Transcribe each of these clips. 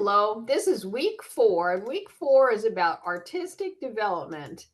Hello, this is week 4, and week 4 is about artistic development.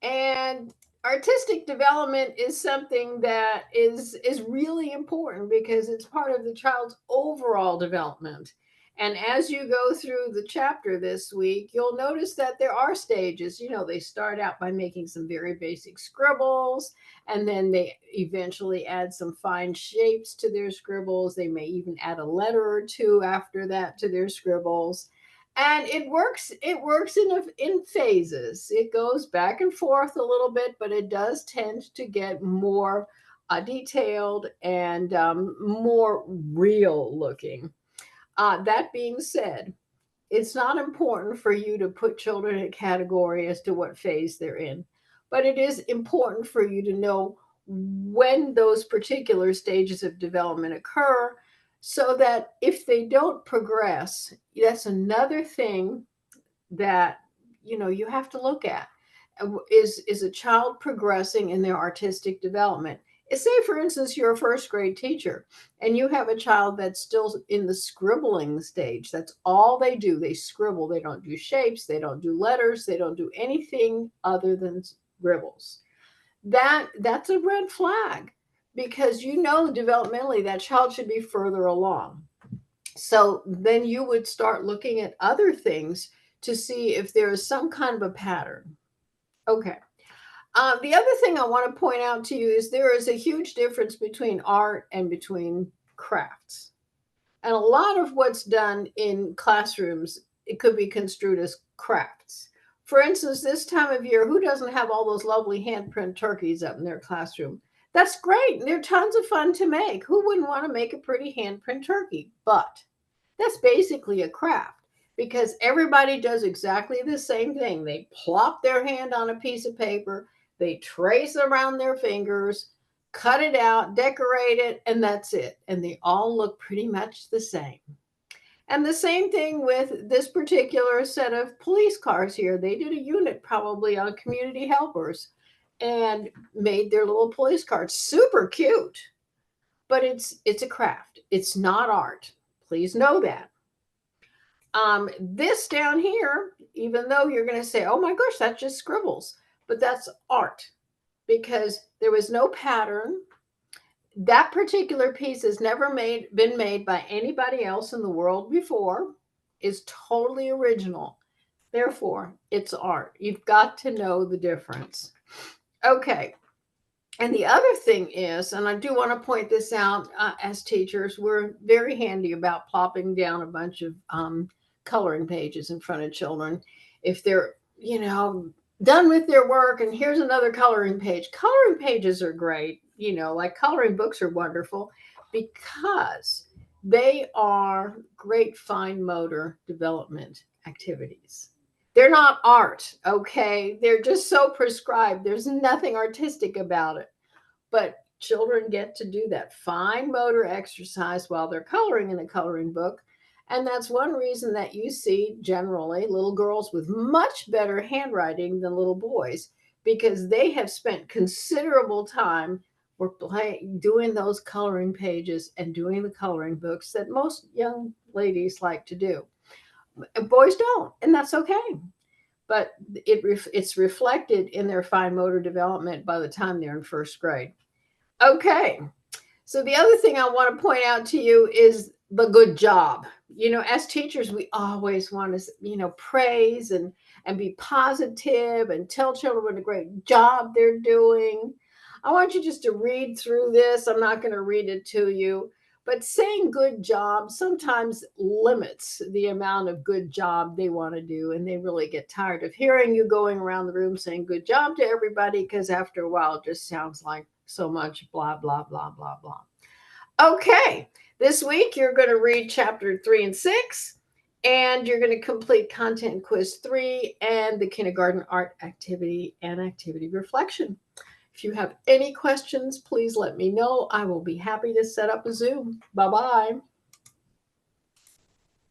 And artistic development is something that is really important because it's part of the child's overall development. And as you go through the chapter this week, you'll notice that there are stages. They start out by making some very basic scribbles, and then they eventually add some fine shapes to their scribbles. They may even add a letter or two after that to their scribbles, and it works in phases. It goes back and forth a little bit, but it does tend to get more detailed and more real looking. That being said, it's not important for you to put children in a category as to what phase they're in, but it is important for you to know when those particular stages of development occur, so that if they don't progress, that's another thing that you have to look at. Is a child progressing in their artistic development? Say, for instance, you're a first grade teacher and you have a child that's still in the scribbling stage. That's all they do. They scribble. They don't do shapes. They don't do letters. They don't do anything other than scribbles. That's a red flag, because developmentally that child should be further along. So then you would start looking at other things to see if there is some kind of a pattern. Okay. The other thing I want to point out to you is there is a huge difference between art and between crafts. And a lot of what's done in classrooms, it could be construed as crafts. For instance, this time of year, who doesn't have all those lovely handprint turkeys up in their classroom? That's great. They're tons of fun to make. Who wouldn't want to make a pretty handprint turkey? But that's basically a craft, because everybody does exactly the same thing. They plop their hand on a piece of paper, they trace around their fingers, cut it out, decorate it, and that's it. And they all look pretty much the same. And the same thing with this particular set of police cars here. They did a unit probably on community helpers and made their little police cars super cute. But it's a craft. It's not art. Please know that. This down here, even though you're going to say, oh my gosh, that's just scribbles, but that's art, because there was no pattern. That particular piece has never been made by anybody else in the world before, is totally original. Therefore, it's art. You've got to know the difference. Okay. And the other thing is, and I do want to point this out, as teachers, we're very handy about plopping down a bunch of coloring pages in front of children. If they're, done with their work and here's another coloring page. Coloring pages are great, like coloring books are wonderful, because they are great fine motor development activities. They're not art, okay? They're just so prescribed. There's nothing artistic about it. But children get to do that fine motor exercise while they're coloring in a coloring book. And that's one reason that you see generally little girls with much better handwriting than little boys, because they have spent considerable time doing those coloring pages and doing the coloring books that most young ladies like to do. Boys don't, and that's okay. But it's reflected in their fine motor development by the time they're in first grade. Okay, so the other thing I want to point out to you is the good job. As teachers, we always want to, praise and be positive and tell children what a great job they're doing. I want you just to read through this. I'm not going to read it to you, but saying good job sometimes limits the amount of good job they want to do, and they really get tired of hearing you going around the room saying good job to everybody, because after a while it just sounds like so much blah, blah, blah, blah, blah. Okay, this week you're going to read chapter 3 and 6, and you're going to complete content quiz 3 and the kindergarten art activity and activity reflection. If you have any questions, please let me know. I will be happy to set up a Zoom. Bye bye.